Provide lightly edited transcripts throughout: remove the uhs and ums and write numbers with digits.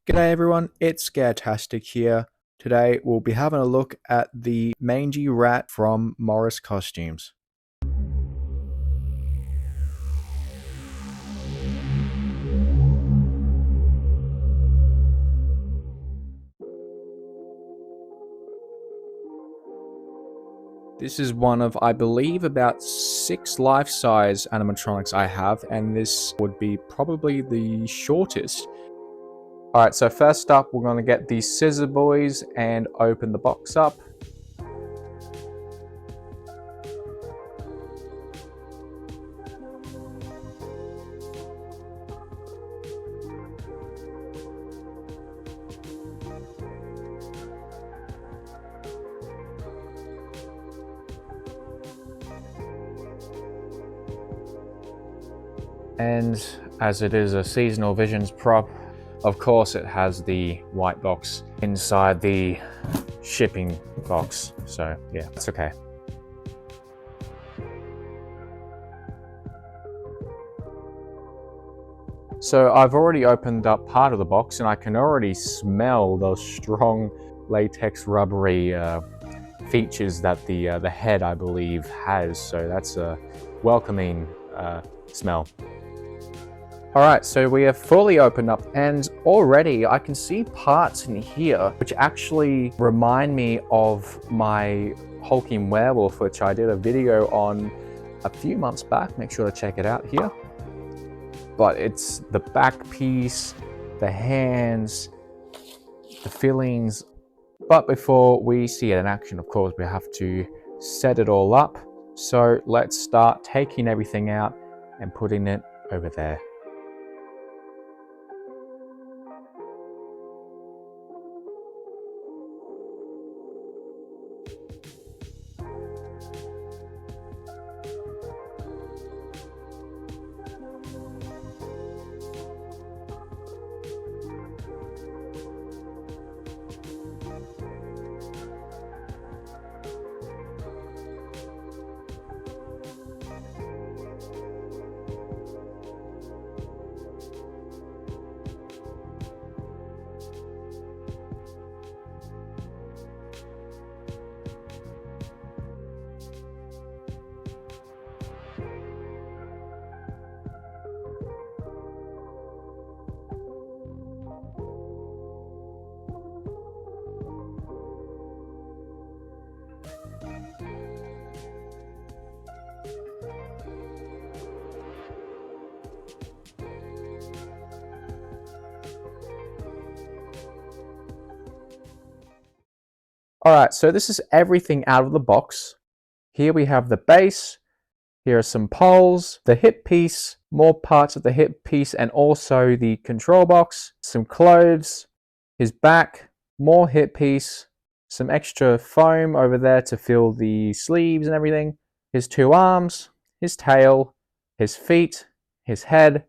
G'day everyone, it's Scaretastic here. Today we'll be having a look at the Mangey Rat from Morris Costumes. This is one of, I believe, about 6 life-size animatronics I have, and this would be probably the shortest. Alright, so first up we're going to get these scissor boys and open the box up. And as it is a seasonal visions prop, of course it has the white box inside the shipping box. So yeah, that's okay. So I've already opened up part of the box and I can already smell those strong latex rubbery features that the head, I believe, has. So that's a welcoming smell. Alright, so we have fully opened up and already I can see parts in here which actually remind me of my hulking werewolf, which I did a video on a few months back. Make sure to check it out here. But it's the back piece, the hands, the fillings. But before we see it in action, of course, we have to set it all up. So let's start taking everything out and putting it over there. Alright, so this is everything out of the box. Here we have the base, here are some poles, the hip piece, more parts of the hip piece, and also the control box, some clothes, his back, more hip piece, some extra foam over there to fill the sleeves and everything, his 2 arms, his tail, his feet, his head,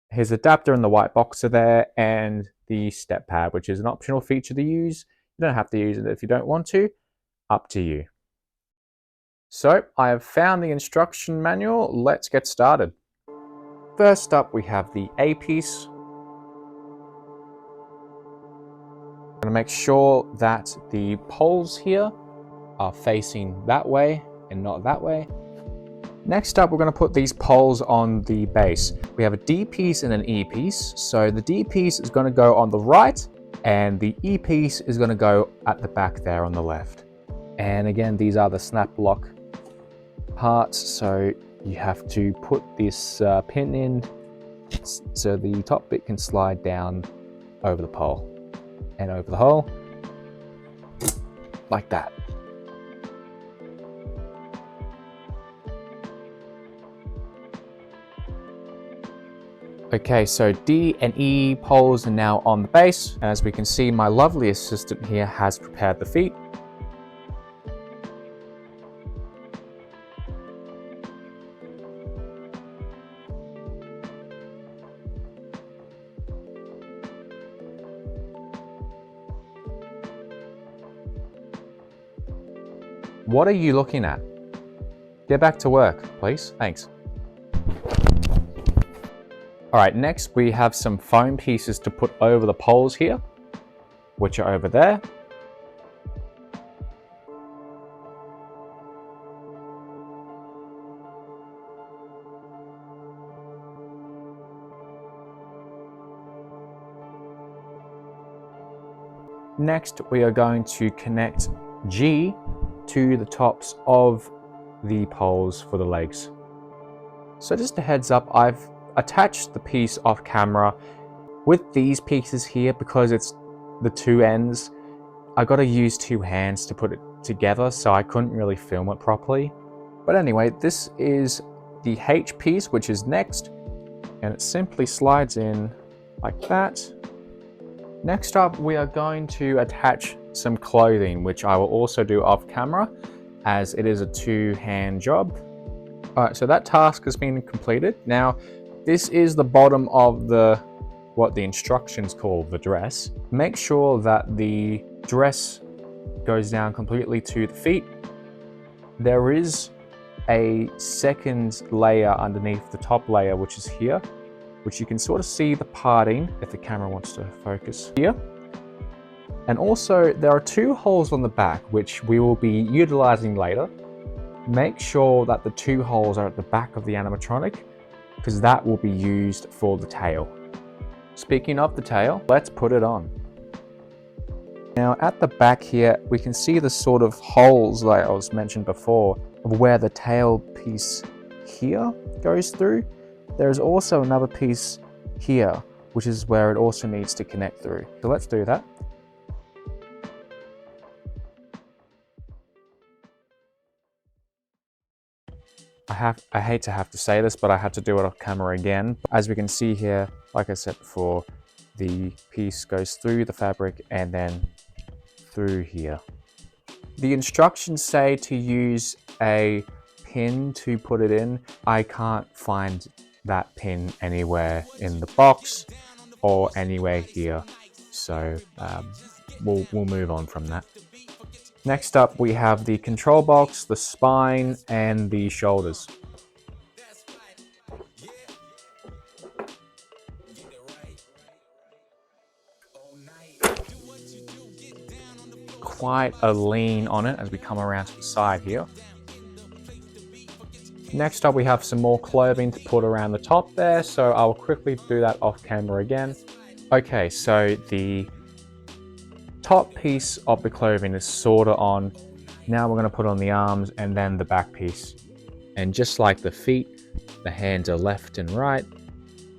his adapter and the white box are there, and the step pad, which is an optional feature to use. You don't have to use it if you don't want to, up to you. So I have found the instruction manual. Let's get started. First up, we have the A piece. I'm going to make sure that the poles here are facing that way and not that way. Next up, we're going to put these poles on the base. We have a D piece and an E piece. So the D piece is going to go on the right, and the E piece is going to go at the back there on the left. And again, these are the snap lock parts, so you have to put this pin in so the top bit can slide down over the pole and over the hole, like that. Okay, so D and E poles are now on the base. As we can see, my lovely assistant here has prepared the feet. What are you looking at? Get back to work, please. Thanks. All right, next we have some foam pieces to put over the poles here, which are over there. Next, we are going to connect G to the tops of the poles for the legs. So just a heads up, I've attached the piece off camera with these pieces here because it's the two ends. I got to use two hands to put it together, so I couldn't really film it properly. But anyway, this is the H piece, which is next, and it simply slides in like that. Next up, we are going to attach some clothing, which I will also do off camera as it is a two-hand job. All right, so that task has been completed. Now, this is the bottom of what the instructions call the dress. Make sure that the dress goes down completely to the feet. There is a second layer underneath the top layer, which is here, which you can sort of see the parting if the camera wants to focus here. And also there are two holes on the back, which we will be utilizing later. Make sure that the two holes are at the back of the animatronic, because that will be used for the tail. Speaking of the tail, let's put it on. Now at the back here, we can see the sort of holes like I was mentioned before, of where the tail piece here goes through. There's also another piece here, which is where it also needs to connect through. So let's do that. I hate to have to say this, but I had to do it off camera again. As we can see here, like I said before, the piece goes through the fabric and then through here. The instructions say to use a pin to put it in. I can't find that pin anywhere in the box or anywhere here, so we'll move on from that. Next up, we have the control box, the spine, and the shoulders. Quite a lean on it as we come around to the side here. Next up, we have some more clothing to put around the top there, so I'll quickly do that off camera again. Okay, so the top piece of the clothing is sort of on. Now we're going to put on the arms and then the back piece. And just like the feet, the hands are left and right.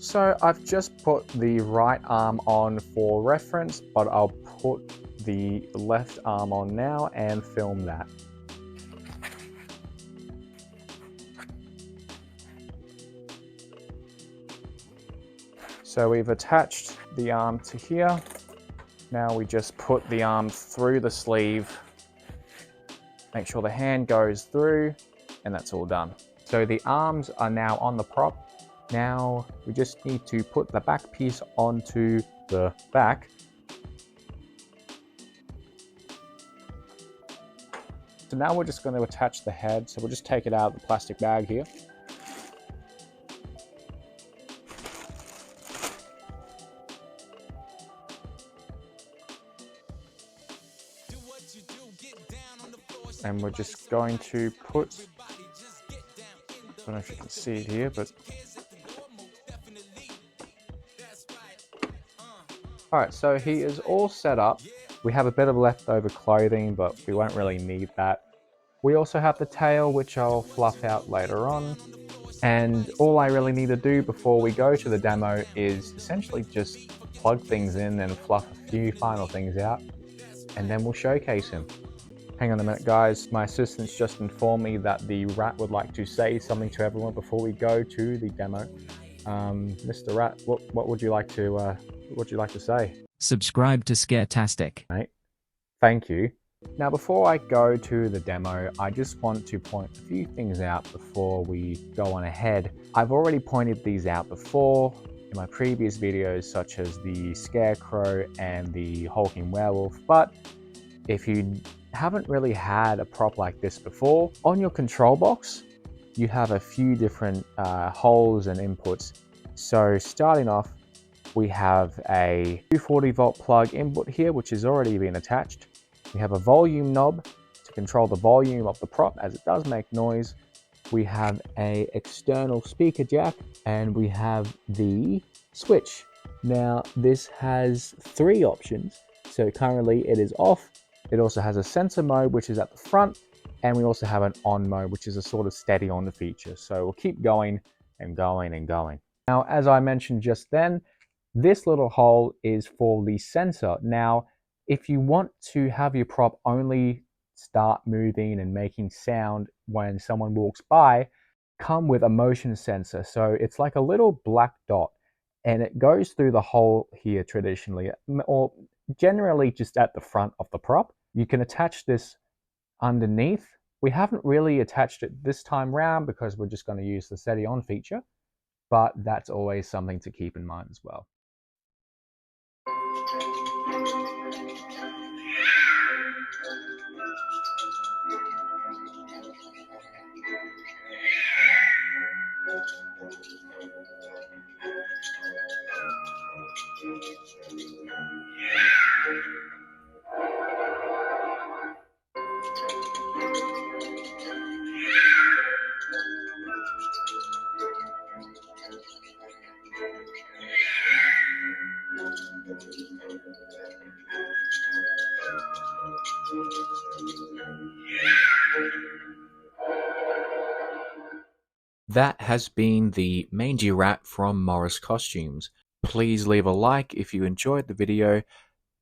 So I've just put the right arm on for reference, but I'll put the left arm on now and film that. So we've attached the arm to here. Now we just put the arm through the sleeve. Make sure the hand goes through, and that's all done. So the arms are now on the prop. Now we just need to put the back piece onto the back. So now we're just going to attach the head. So we'll just take it out of the plastic bag here. And we're just going to put, I don't know if you can see it here, but all right, so he is all set up. We have a bit of leftover clothing, but we won't really need that. We also have the tail, which I'll fluff out later on. And all I really need to do before we go to the demo is essentially just plug things in and fluff a few final things out, and then we'll showcase him. Hang on a minute, guys. My assistant's just informed me that the rat would like to say something to everyone before we go to the demo. Mr. Rat, what would you like to say? Subscribe to Scaretastic. Mate, thank you. Now, before I go to the demo, I just want to point a few things out before we go on ahead. I've already pointed these out before in my previous videos, such as the Scarecrow and the hulking werewolf, but if you haven't really had a prop like this before, on your control box, you have a few different holes and inputs. So starting off, we have a 240 volt plug input here, which has already been attached. We have a volume knob to control the volume of the prop as it does make noise. We have a external speaker jack, and we have the switch. Now this has 3 options. So currently it is off. It also has a sensor mode, which is at the front, and we also have an on mode, which is a sort of steady on feature. So we'll keep going and going and going. Now, as I mentioned just then, this little hole is for the sensor. Now, if you want to have your prop only start moving and making sound when someone walks by, come with a motion sensor. So it's like a little black dot, and it goes through the hole here traditionally, or generally just at the front of the prop. You can attach this underneath. We haven't really attached it this time round because we're just going to use the steady on feature, but that's always something to keep in mind as well. That has been the Mangey Rat from Morris Costumes. Please leave a like if you enjoyed the video.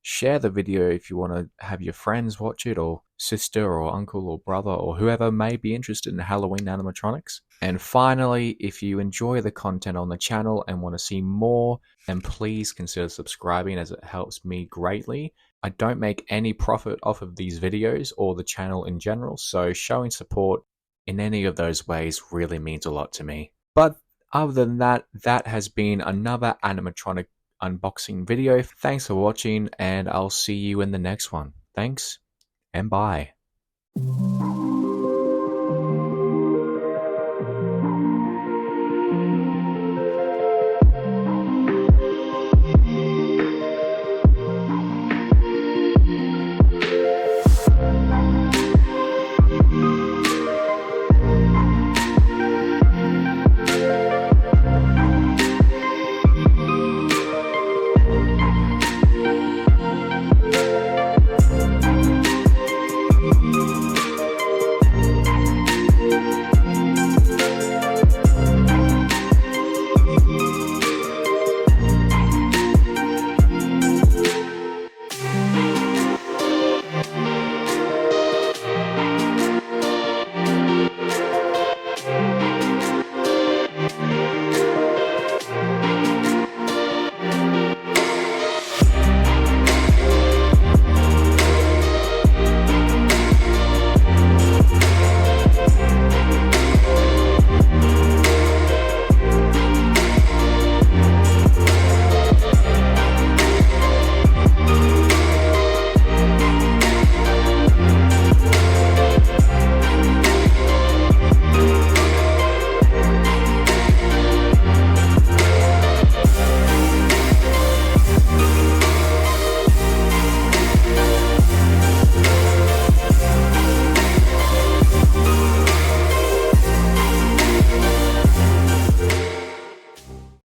Share the video if you want to have your friends watch it, or sister or uncle or brother or whoever may be interested in Halloween animatronics. And finally, if you enjoy the content on the channel and want to see more, then please consider subscribing as it helps me greatly. I don't make any profit off of these videos or the channel in general, so showing support in any of those ways really means a lot to me. But other than that, that has been another animatronic unboxing video. Thanks for watching, and I'll see you in the next one. Thanks, and bye.